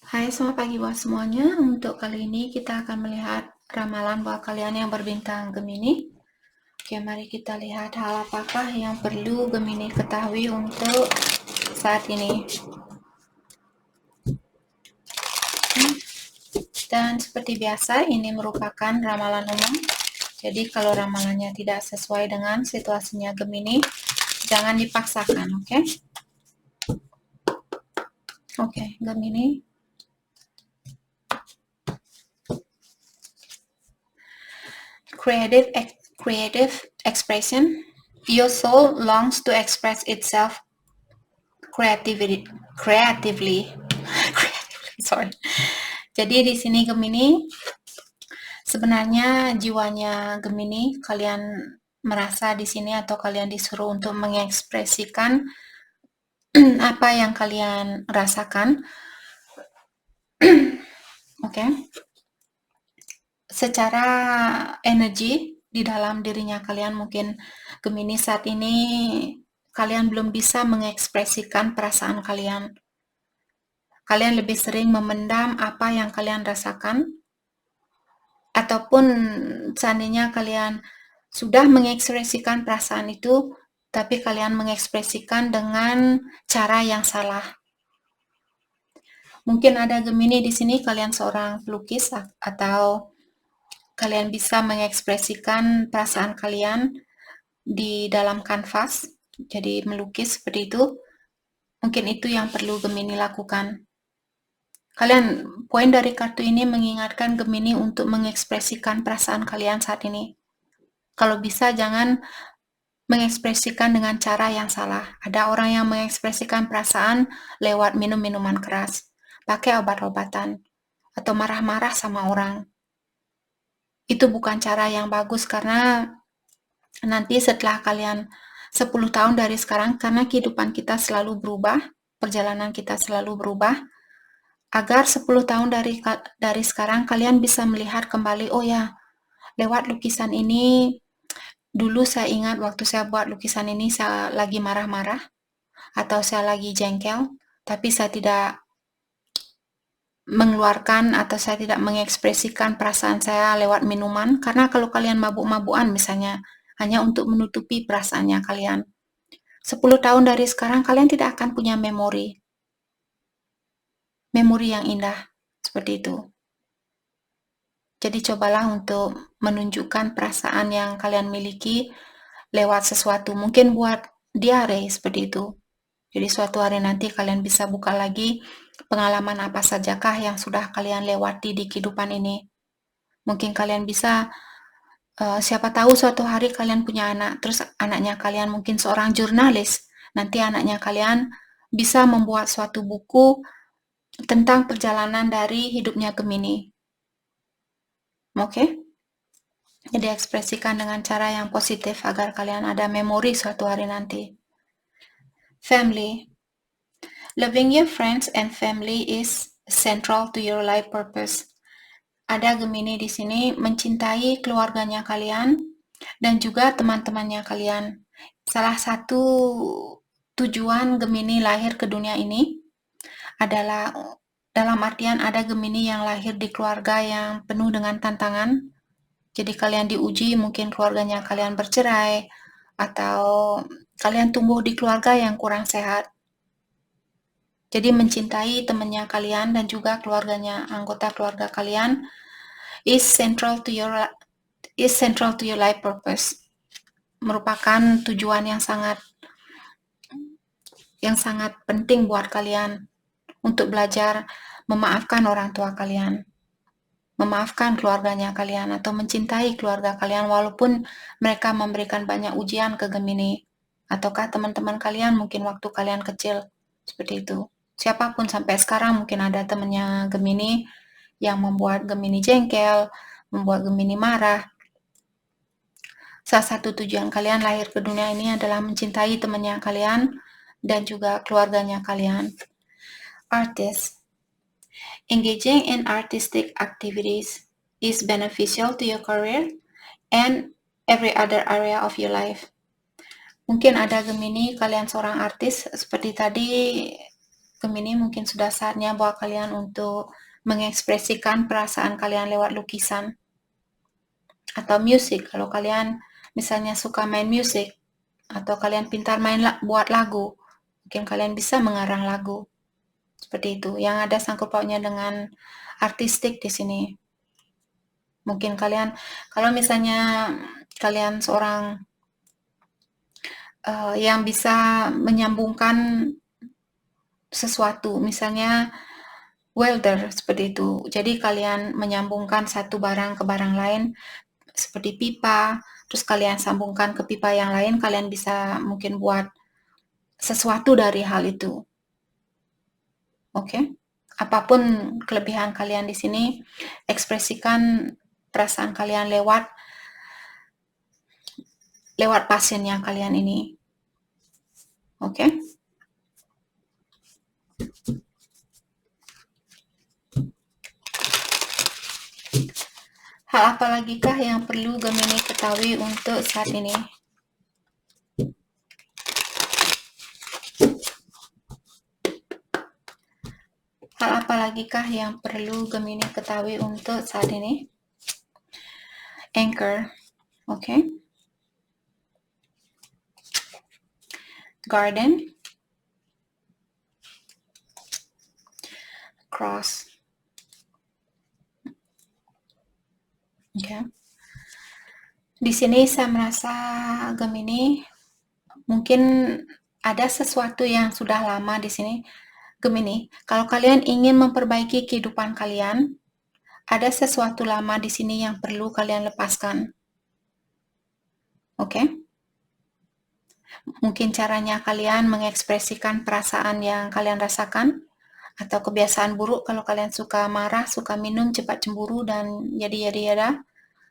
Hai, selamat pagi buat semuanya. Untuk kali ini kita akan melihat ramalan buat kalian yang berbintang Gemini. Oke, mari kita lihat hal apakah yang perlu Gemini ketahui untuk saat ini. Dan seperti biasa, ini merupakan ramalan umum. Jadi kalau ramalannya tidak sesuai dengan situasinya Gemini, jangan dipaksakan, oke? Oke, Gemini. Creative expression. Your soul longs to express itself creatively. Sorry. Jadi di sini Gemini, sebenarnya jiwanya Gemini, kalian merasa di sini atau kalian disuruh untuk mengekspresikan apa yang kalian rasakan. Oke. Secara energi di dalam dirinya kalian, mungkin Gemini saat ini kalian belum bisa mengekspresikan perasaan kalian. Kalian lebih sering memendam apa yang kalian rasakan, ataupun seandainya kalian sudah mengekspresikan perasaan itu, tapi kalian mengekspresikan dengan cara yang salah. Mungkin ada Gemini di sini, kalian seorang pelukis atau kalian bisa mengekspresikan perasaan kalian di dalam kanvas, jadi melukis seperti itu. Mungkin itu yang perlu Gemini lakukan. Kalian, poin dari kartu ini mengingatkan Gemini untuk mengekspresikan perasaan kalian saat ini. Kalau bisa jangan mengekspresikan dengan cara yang salah. Ada orang yang mengekspresikan perasaan lewat minum minuman keras, pakai obat-obatan, atau marah-marah sama orang. Itu bukan cara yang bagus, karena nanti setelah kalian 10 tahun dari sekarang, karena kehidupan kita selalu berubah, perjalanan kita selalu berubah, agar 10 tahun dari sekarang kalian bisa melihat kembali, oh ya, lewat lukisan ini, dulu saya ingat waktu saya buat lukisan ini saya lagi marah-marah, atau saya lagi jengkel, tapi saya tidak mengeluarkan atau saya tidak mengekspresikan perasaan saya lewat minuman, karena kalau kalian mabuk-mabukan misalnya, hanya untuk menutupi perasaannya kalian. 10 tahun dari sekarang kalian tidak akan punya memori yang indah seperti itu. Jadi cobalah untuk menunjukkan perasaan yang kalian miliki lewat sesuatu, mungkin buat diary seperti itu. Jadi suatu hari nanti kalian bisa buka lagi pengalaman apa sajakah yang sudah kalian lewati di kehidupan ini. Mungkin kalian bisa, siapa tahu suatu hari kalian punya anak, terus anaknya kalian mungkin seorang jurnalis, nanti anaknya kalian bisa membuat suatu buku tentang perjalanan dari hidupnya Gemini. Oke? Jadi ekspresikan dengan cara yang positif agar kalian ada memori suatu hari nanti. Family. Loving your friends and family is central to your life purpose. Ada Gemini di sini mencintai keluarganya kalian dan juga teman-temannya kalian. Salah satu tujuan Gemini lahir ke dunia ini adalah, dalam artian ada Gemini yang lahir di keluarga yang penuh dengan tantangan. Jadi kalian diuji, mungkin keluarganya kalian bercerai, atau kalian tumbuh di keluarga yang kurang sehat. Jadi mencintai temannya kalian dan juga keluarganya, anggota keluarga kalian is central to your life purpose. Merupakan tujuan yang sangat penting buat kalian untuk belajar memaafkan orang tua kalian, memaafkan keluarganya kalian, atau mencintai keluarga kalian walaupun mereka memberikan banyak ujian ke Gemini, ataukah teman-teman kalian mungkin waktu kalian kecil, seperti itu. Siapapun sampai sekarang mungkin ada temannya Gemini yang membuat Gemini jengkel, membuat Gemini marah. Salah satu tujuan kalian lahir ke dunia ini adalah mencintai temannya kalian dan juga keluarganya kalian. Artist. Engaging in artistic activities is beneficial to your career and every other area of your life. Mungkin ada Gemini, kalian seorang artis, seperti tadi Gemini, mungkin sudah saatnya buat kalian untuk mengekspresikan perasaan kalian lewat lukisan atau musik. Kalau kalian misalnya suka main musik atau kalian pintar buat lagu, mungkin kalian bisa mengarang lagu seperti itu yang ada sangkut pautnya dengan artistik di sini. Mungkin kalian, kalau misalnya kalian seorang yang bisa menyambungkan sesuatu, misalnya welder seperti itu. Jadi kalian menyambungkan satu barang ke barang lain seperti pipa, terus kalian sambungkan ke pipa yang lain, kalian bisa mungkin buat sesuatu dari hal itu. Oke? Apapun kelebihan kalian di sini, ekspresikan perasaan kalian lewat pasiennya kalian ini. Oke? Hal apa lagikah yang perlu Gemini ketahui untuk saat ini? Hal apa lagikah yang perlu Gemini ketahui untuk saat ini? Anchor, oke? Garden, cross, oke? Di sini saya merasa Gemini mungkin ada sesuatu yang sudah lama di sini. Gemini, kalau kalian ingin memperbaiki kehidupan kalian, ada sesuatu lama di sini yang perlu kalian lepaskan. Oke? Mungkin caranya kalian mengekspresikan perasaan yang kalian rasakan, atau kebiasaan buruk kalau kalian suka marah, suka minum, cepat cemburu, dan yada-yada.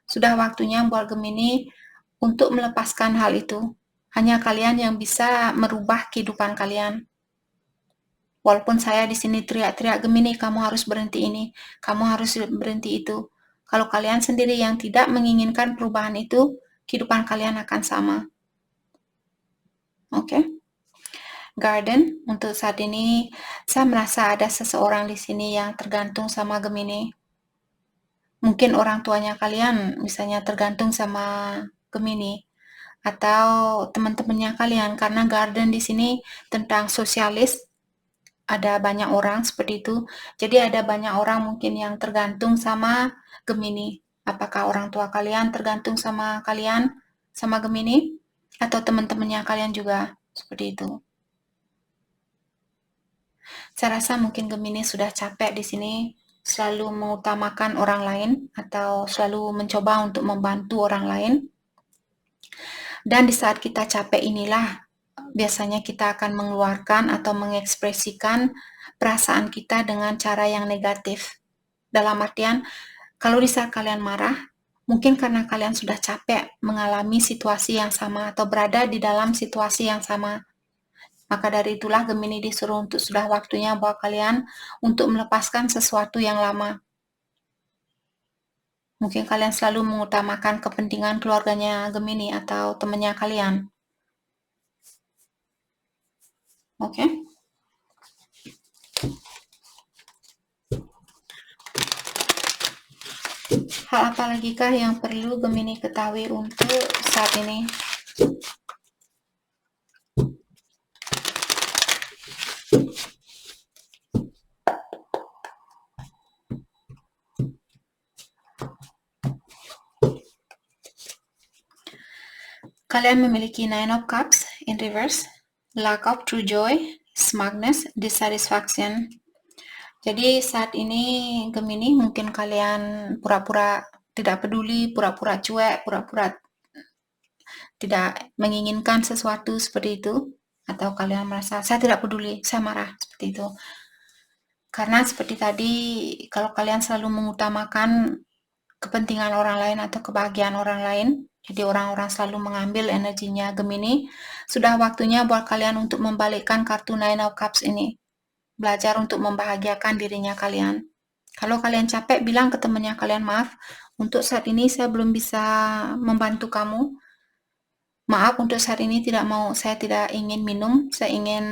Sudah waktunya buat Gemini untuk melepaskan hal itu. Hanya kalian yang bisa merubah kehidupan kalian. Walaupun saya di sini teriak-teriak, Gemini, kamu harus berhenti ini, kamu harus berhenti itu. Kalau kalian sendiri yang tidak menginginkan perubahan itu, kehidupan kalian akan sama. Oke? Garden, untuk saat ini, saya merasa ada seseorang di sini yang tergantung sama Gemini. Mungkin orang tuanya kalian, misalnya tergantung sama Gemini, atau teman-temannya kalian, karena garden di sini tentang sosialis, ada banyak orang seperti itu. Jadi ada banyak orang mungkin yang tergantung sama Gemini. Apakah orang tua kalian tergantung sama kalian, sama Gemini? Atau teman-temannya kalian juga seperti itu. Saya rasa mungkin Gemini sudah capek di sini, selalu mengutamakan orang lain atau selalu mencoba untuk membantu orang lain. Dan di saat kita capek inilah biasanya kita akan mengeluarkan atau mengekspresikan perasaan kita dengan cara yang negatif. Dalam artian, kalau di saat kalian marah, mungkin karena kalian sudah capek mengalami situasi yang sama atau berada di dalam situasi yang sama. Maka dari itulah Gemini disuruh untuk sudah waktunya buat kalian untuk melepaskan sesuatu yang lama. Mungkin kalian selalu mengutamakan kepentingan keluarganya Gemini atau temannya kalian. Oke? Hal apa lagikah yang perlu Gemini ketahui untuk saat ini? Kalian memiliki Nine of Cups in reverse, lack of true joy, smugness, dissatisfaction. Jadi saat ini Gemini mungkin kalian pura-pura tidak peduli, pura-pura cuek, pura-pura tidak menginginkan sesuatu seperti itu, atau kalian merasa saya tidak peduli, saya marah seperti itu. Karena seperti tadi, kalau kalian selalu mengutamakan kepentingan orang lain atau kebahagiaan orang lain, jadi orang-orang selalu mengambil energinya Gemini, sudah waktunya buat kalian untuk membalikkan kartu Nine of Cups ini. Belajar untuk membahagiakan dirinya kalian. Kalau kalian capek, bilang ke temannya kalian, maaf, untuk saat ini saya belum bisa membantu kamu. Maaf untuk saat ini saya tidak ingin minum, saya ingin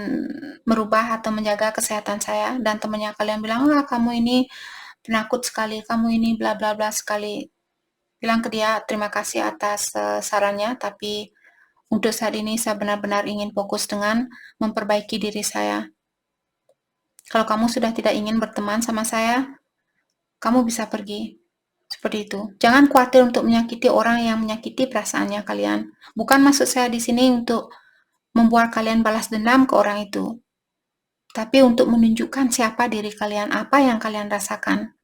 merubah atau menjaga kesehatan saya, dan temannya kalian bilang, "Ah, kamu ini penakut sekali, kamu ini bla bla bla sekali." Bilang ke dia, terima kasih atas sarannya, tapi untuk saat ini saya benar-benar ingin fokus dengan memperbaiki diri saya. Kalau kamu sudah tidak ingin berteman sama saya, kamu bisa pergi. Seperti itu. Jangan khawatir untuk menyakiti orang yang menyakiti perasaannya kalian. Bukan maksud saya di sini untuk membuat kalian balas dendam ke orang itu, tapi untuk menunjukkan siapa diri kalian, apa yang kalian rasakan.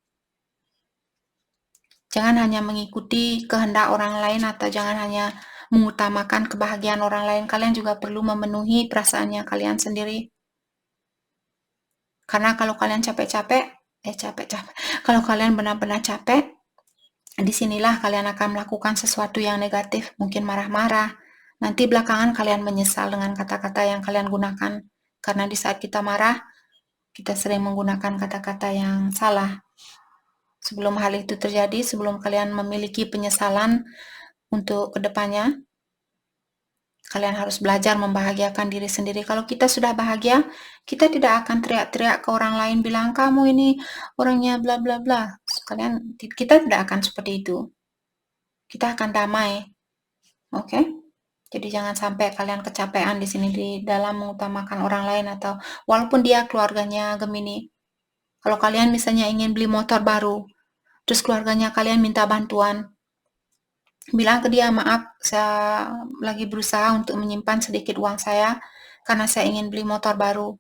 Jangan hanya mengikuti kehendak orang lain atau jangan hanya mengutamakan kebahagiaan orang lain. Kalian juga perlu memenuhi perasaannya kalian sendiri. Karena kalau kalian kalau kalian benar-benar capek, disinilah kalian akan melakukan sesuatu yang negatif, mungkin marah-marah. Nanti belakangan kalian menyesal dengan kata-kata yang kalian gunakan. Karena di saat kita marah, kita sering menggunakan kata-kata yang salah. Sebelum hal itu terjadi, sebelum kalian memiliki penyesalan untuk kedepannya, kalian harus belajar membahagiakan diri sendiri. Kalau kita sudah bahagia, kita tidak akan teriak-teriak ke orang lain bilang, kamu ini orangnya bla bla bla. Kita tidak akan seperti itu. Kita akan damai. Oke? Jadi jangan sampai kalian kecapean di sini di dalam mengutamakan orang lain atau walaupun dia keluarganya Gemini. Kalau kalian misalnya ingin beli motor baru, terus keluarganya kalian minta bantuan, bilang ke dia, maaf, saya lagi berusaha untuk menyimpan sedikit uang saya karena saya ingin beli motor baru.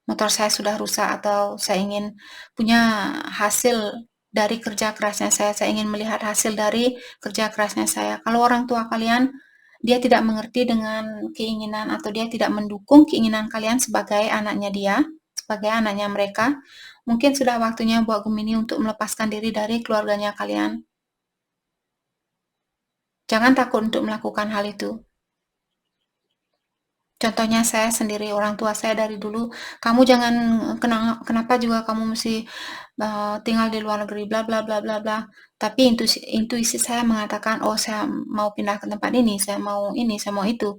Motor saya sudah rusak atau saya ingin punya hasil dari kerja kerasnya saya ingin melihat hasil dari kerja kerasnya saya. Kalau orang tua kalian, dia tidak mengerti dengan keinginan atau dia tidak mendukung keinginan kalian sebagai anaknya dia, sebagai anaknya mereka, mungkin sudah waktunya buat Gemini untuk melepaskan diri dari keluarganya kalian. Jangan takut untuk melakukan hal itu. Contohnya saya sendiri, orang tua saya dari dulu, kamu jangan kenapa juga kamu mesti tinggal di luar negeri, bla bla bla bla bla. Tapi intuisi saya mengatakan, oh saya mau pindah ke tempat ini, saya mau itu.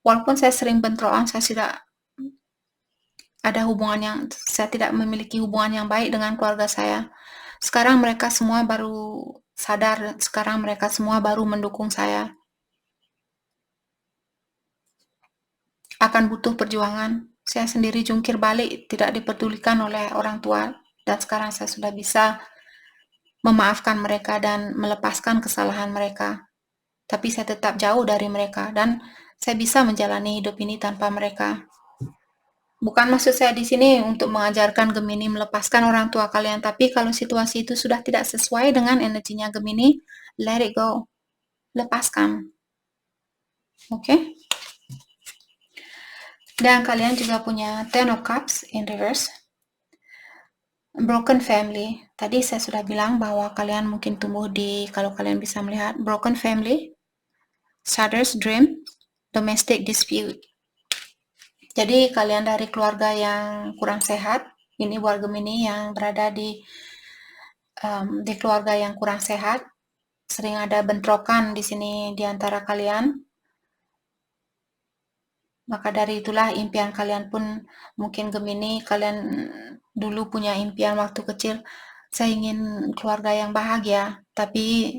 Walaupun saya sering bentrokan, saya tidak memiliki hubungan yang baik dengan keluarga saya. Sekarang mereka semua baru sadar, sekarang mereka semua baru mendukung saya. Akan butuh perjuangan. Saya sendiri jungkir balik, tidak dipedulikan oleh orang tua, dan sekarang saya sudah bisa memaafkan mereka dan melepaskan kesalahan mereka. Tapi saya tetap jauh dari mereka, dan saya bisa menjalani hidup ini tanpa mereka. Bukan maksud saya di sini untuk mengajarkan Gemini melepaskan orang tua kalian, tapi kalau situasi itu sudah tidak sesuai dengan energinya Gemini, let it go. Lepaskan. Oke? Dan kalian juga punya Ten of Cups in reverse. Broken family. Tadi saya sudah bilang bahwa kalian mungkin tumbuh kalau kalian bisa melihat broken family, Shatter's dream, domestic dispute. Jadi kalian dari keluarga yang kurang sehat, ini buat Gemini yang berada di keluarga yang kurang sehat, sering ada bentrokan di sini di antara kalian. Maka dari itulah impian kalian pun mungkin Gemini, kalian dulu punya impian waktu kecil, saya ingin keluarga yang bahagia, tapi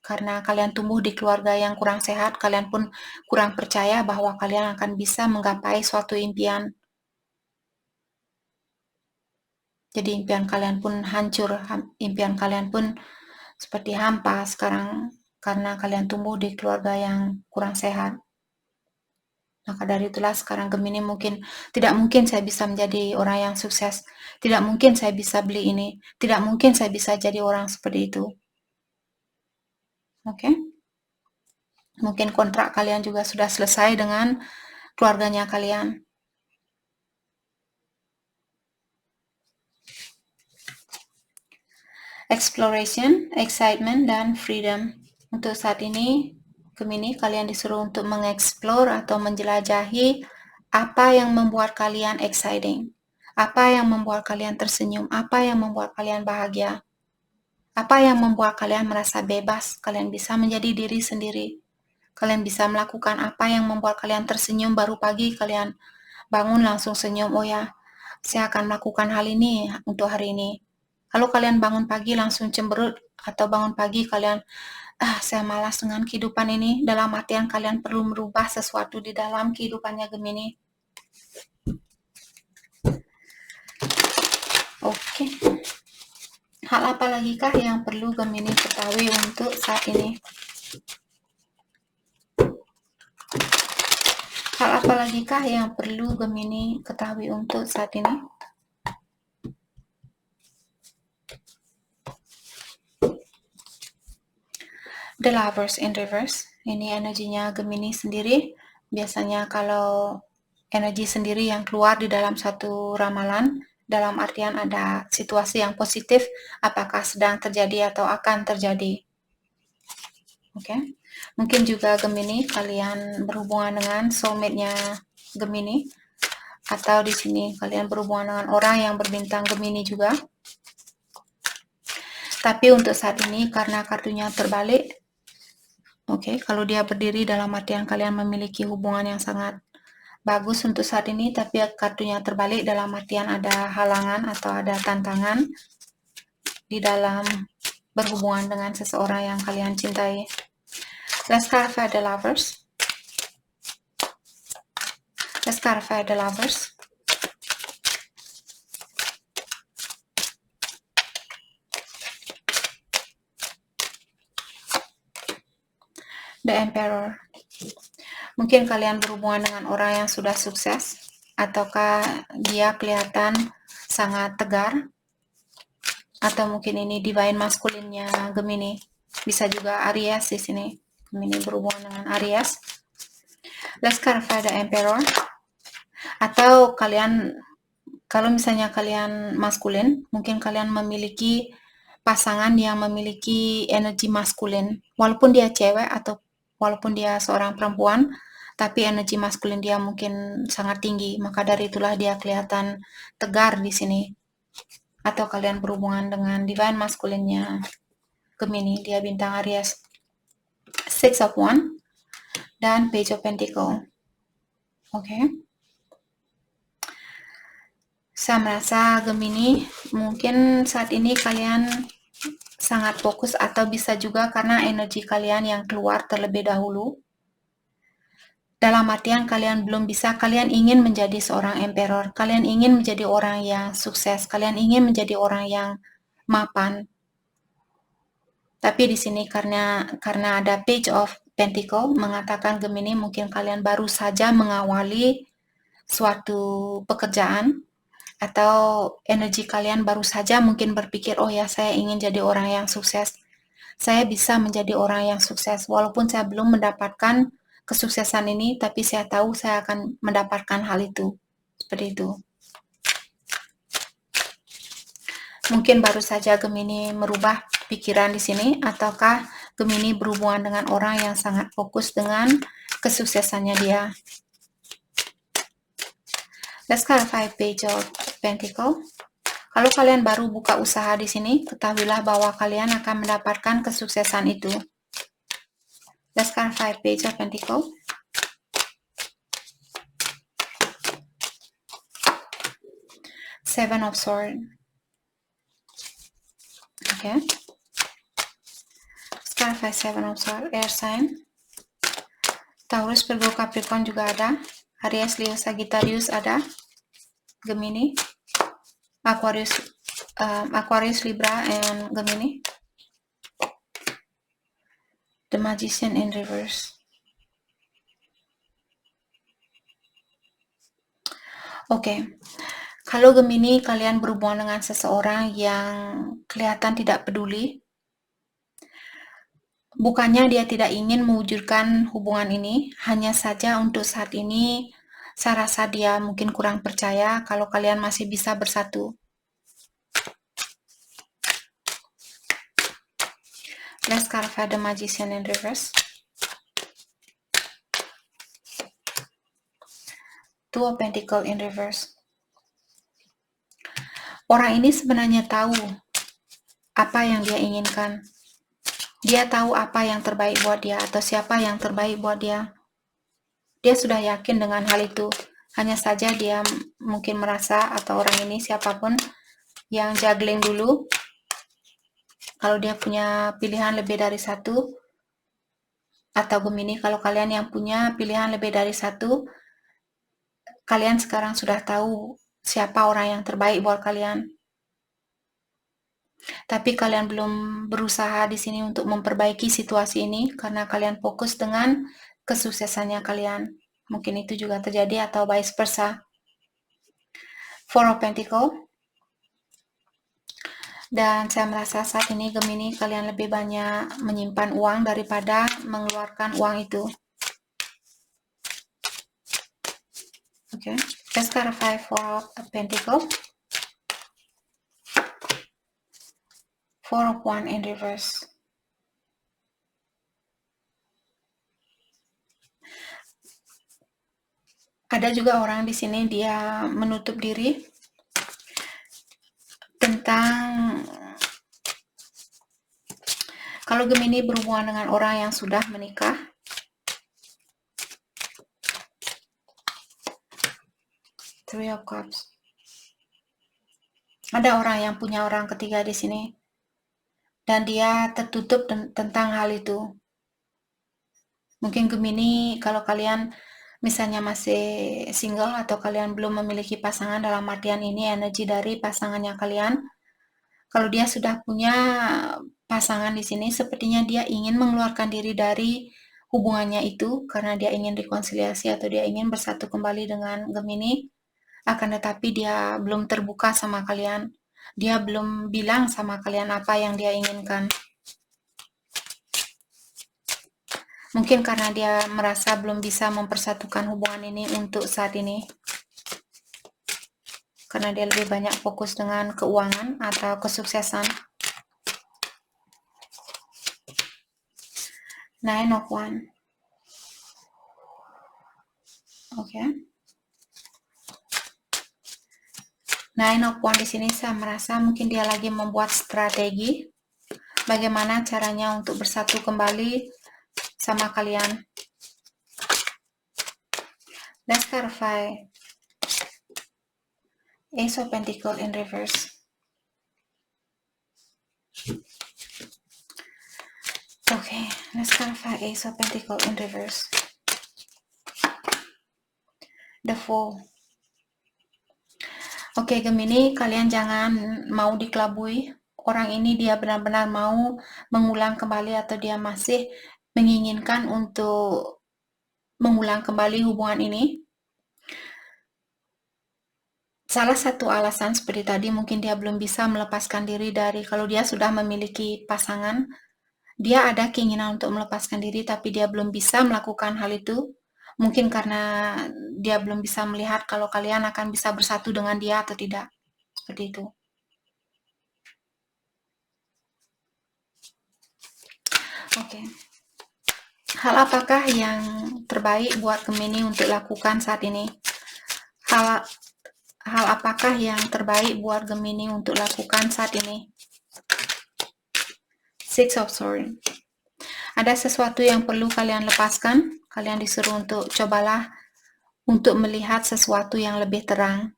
karena kalian tumbuh di keluarga yang kurang sehat, kalian pun kurang percaya bahwa kalian akan bisa menggapai suatu impian. Jadi impian kalian pun hancur, impian kalian pun seperti hampa sekarang karena kalian tumbuh di keluarga yang kurang sehat. Maka dari itulah sekarang Gemini tidak mungkin saya bisa menjadi orang yang sukses, tidak mungkin saya bisa beli ini, tidak mungkin saya bisa jadi orang seperti itu. Oke? Mungkin kontrak kalian juga sudah selesai dengan keluarganya kalian. Exploration, excitement, dan freedom. Untuk saat ini, Gemini, kalian disuruh untuk mengeksplor atau menjelajahi apa yang membuat kalian exciting, apa yang membuat kalian tersenyum, apa yang membuat kalian bahagia, apa yang membuat kalian merasa bebas, kalian bisa menjadi diri sendiri. Kalian bisa melakukan apa yang membuat kalian tersenyum, baru pagi kalian bangun langsung senyum, oh ya, saya akan melakukan hal ini untuk hari ini. Kalau kalian bangun pagi langsung cemberut, atau bangun pagi kalian, saya malas dengan kehidupan ini, dalam artian kalian perlu merubah sesuatu di dalam kehidupannya Gemini. Oke. Hal apa lagi kah yang perlu Gemini ketahui untuk saat ini? Hal apa lagi kah yang perlu Gemini ketahui untuk saat ini? The Lovers in Reverse. Ini energinya Gemini sendiri. Biasanya kalau energi sendiri yang keluar di dalam satu ramalan, dalam artian ada situasi yang positif, apakah sedang terjadi atau akan terjadi. Oke. Mungkin juga Gemini, kalian berhubungan dengan soulmate-nya Gemini, atau di sini kalian berhubungan dengan orang yang berbintang Gemini juga. Tapi untuk saat ini karena kartunya terbalik, oke, kalau dia berdiri dalam artian kalian memiliki hubungan yang sangat bagus untuk saat ini, tapi kartunya terbalik dalam artian ada halangan atau ada tantangan di dalam berhubungan dengan seseorang yang kalian cintai. Let's clarify the lovers. Let's clarify the lovers. The Emperor. Mungkin kalian berhubungan dengan orang yang sudah sukses, ataukah dia kelihatan sangat tegar, atau mungkin ini divine masculine-nya Gemini. Bisa juga Aries di sini. Gemini berhubungan dengan Aries. Let's clarify the Emperor. Atau kalian, kalau misalnya kalian maskulin, mungkin kalian memiliki pasangan yang memiliki energi maskulin. Walaupun dia cewek atau walaupun dia seorang perempuan, tapi energi maskulin dia mungkin sangat tinggi. Maka dari itulah dia kelihatan tegar di sini. Atau kalian berhubungan dengan divine masculine-nya Gemini, dia bintang Aries. Six of Wands dan Page of Pentacles. Oke. Saya merasa Gemini, mungkin saat ini kalian sangat fokus, atau bisa juga karena energi kalian yang keluar terlebih dahulu. Dalam artian kalian belum bisa, kalian ingin menjadi seorang emperor, kalian ingin menjadi orang yang sukses, kalian ingin menjadi orang yang mapan. Tapi di sini karena ada Page of Pentacles mengatakan Gemini, mungkin kalian baru saja mengawali suatu pekerjaan, atau energi kalian baru saja mungkin berpikir, oh ya, saya ingin jadi orang yang sukses. Saya bisa menjadi orang yang sukses. Walaupun saya belum mendapatkan kesuksesan ini, tapi saya tahu saya akan mendapatkan hal itu. Seperti itu. Mungkin baru saja Gemini merubah pikiran di sini, ataukah Gemini berhubungan dengan orang yang sangat fokus dengan kesuksesannya dia. Let's clarify Page of Pentacles. Kalau kalian baru buka usaha di sini, ketahuilah bahwa kalian akan mendapatkan kesuksesan itu. Let's clarify Page of Pentacles. Seven of Swords. Okay. Let's clarify Seven of Swords. Air sign. Taurus, Virgo, Capricorn juga ada. Aries, Leo, Sagittarius ada. Gemini. Aquarius, Libra, and Gemini. The Magician in reverse. Oke. Kalau Gemini kalian berhubungan dengan seseorang yang kelihatan tidak peduli, bukannya dia tidak ingin mewujudkan hubungan ini, hanya saja untuk saat ini saya rasa dia mungkin kurang percaya kalau kalian masih bisa bersatu. Let's clarify the Magician in reverse. Two of Pentacles in reverse. Orang ini sebenarnya tahu apa yang dia inginkan. Dia tahu apa yang terbaik buat dia atau siapa yang terbaik buat dia. Dia sudah yakin dengan hal itu. Hanya saja dia mungkin merasa, atau orang ini siapapun yang juggling dulu, kalau dia punya pilihan lebih dari satu, atau Gemini, kalau kalian yang punya pilihan lebih dari satu, kalian sekarang sudah tahu siapa orang yang terbaik buat kalian. Tapi kalian belum berusaha di sini untuk memperbaiki situasi ini karena kalian fokus dengan kesuksesannya kalian. Mungkin itu juga terjadi atau vice versa. Four of Pentacle. Dan saya merasa saat ini Gemini kalian lebih banyak menyimpan uang daripada mengeluarkan uang itu. Oke, let's clarify Four of Pentacle. Four of Wands in reverse. Ada juga orang di sini dia menutup diri tentang, kalau Gemini berhubungan dengan orang yang sudah menikah, Three of Cups. Ada orang yang punya orang ketiga di sini dan dia tertutup tentang hal itu. Mungkin Gemini, kalau kalian misalnya masih single atau kalian belum memiliki pasangan, dalam artian ini energi dari pasangannya kalian. Kalau dia sudah punya pasangan di sini, sepertinya dia ingin mengeluarkan diri dari hubungannya itu karena dia ingin rekonsiliasi atau dia ingin bersatu kembali dengan Gemini. Akan tetapi dia belum terbuka sama kalian. Dia belum bilang sama kalian apa yang dia inginkan. Mungkin karena dia merasa belum bisa mempersatukan hubungan ini untuk saat ini. Karena dia lebih banyak fokus dengan keuangan atau kesuksesan. Nine of Wands. Oke. Nine of Wands di sini saya merasa mungkin dia lagi membuat strategi bagaimana caranya untuk bersatu kembali sama kalian. Let's clarify Ace of Pentacles in reverse. Okay, let's clarify Ace of Pentacles in reverse. The Fool. Oke, Gemini, kalian jangan mau dikelabui. Orang ini dia benar-benar mau mengulang kembali atau dia masih menginginkan untuk mengulang kembali hubungan ini. Salah satu alasan seperti tadi, mungkin dia belum bisa melepaskan diri dari, kalau dia sudah memiliki pasangan, dia ada keinginan untuk melepaskan diri tapi dia belum bisa melakukan hal itu. Mungkin karena dia belum bisa melihat kalau kalian akan bisa bersatu dengan dia atau tidak. Seperti itu. Oke. Hal apakah yang terbaik buat Gemini untuk lakukan saat ini? Hal apakah yang terbaik buat Gemini untuk lakukan saat ini? Six of Swords. Ada sesuatu yang perlu kalian lepaskan. Kalian disuruh untuk cobalah untuk melihat sesuatu yang lebih terang.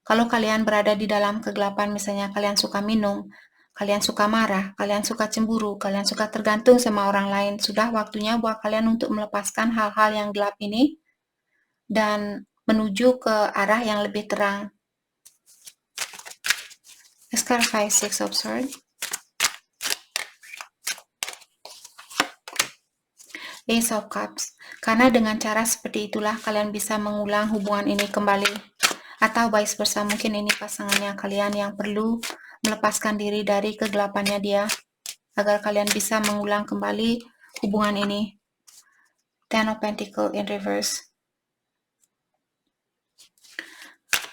Kalau kalian berada di dalam kegelapan, misalnya kalian suka minum, kalian suka marah, kalian suka cemburu, kalian suka tergantung sama orang lain, sudah waktunya buat kalian untuk melepaskan hal-hal yang gelap ini dan menuju ke arah yang lebih terang. Let's clarify Six of Swords. Ace of Cups. Karena dengan cara seperti itulah kalian bisa mengulang hubungan ini kembali. Atau vice versa, mungkin ini pasangannya kalian yang perlu melepaskan diri dari kegelapannya dia agar kalian bisa mengulang kembali hubungan ini. Ten of Pentacles in reverse.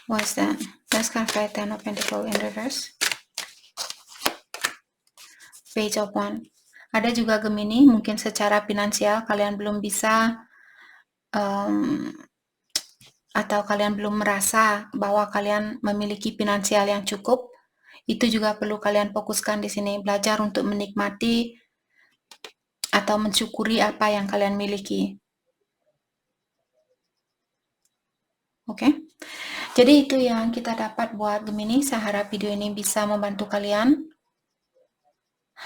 What is that? Let's clarify Ten of Pentacles in reverse. Page of Wands. Ada juga Gemini, mungkin secara finansial kalian belum bisa atau kalian belum merasa bahwa kalian memiliki finansial yang cukup. Itu juga perlu kalian fokuskan di sini, belajar untuk menikmati atau mensyukuri apa yang kalian miliki. Oke? Jadi itu yang kita dapat buat Gemini. Saya harap video ini bisa membantu kalian.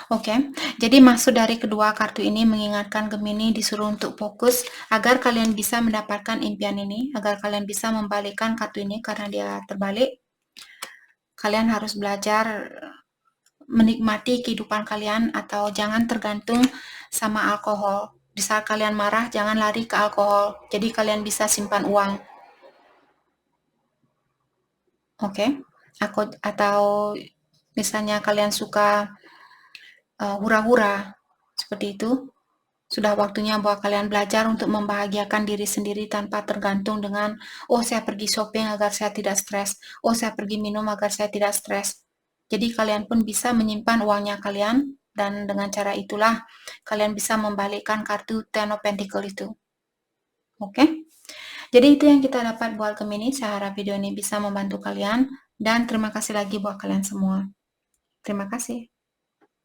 Oke, jadi maksud dari kedua kartu ini mengingatkan Gemini disuruh untuk fokus agar kalian bisa mendapatkan impian ini, agar kalian bisa membalikkan kartu ini karena dia terbalik. Kalian harus belajar menikmati kehidupan kalian atau jangan tergantung sama alkohol. Di saat kalian marah, jangan lari ke alkohol. Jadi kalian bisa simpan uang. Oke? Atau misalnya kalian suka hura-hura seperti itu. Sudah waktunya buat kalian belajar untuk membahagiakan diri sendiri tanpa tergantung dengan, oh saya pergi shopping agar saya tidak stres, oh saya pergi minum agar saya tidak stres. Jadi kalian pun bisa menyimpan uangnya kalian, dan dengan cara itulah kalian bisa membalikkan kartu Ten of Pentacle itu. Oke? Jadi itu yang kita dapat buat Gemini. Saya harap video ini bisa membantu kalian, dan terima kasih lagi buat kalian semua. Terima kasih.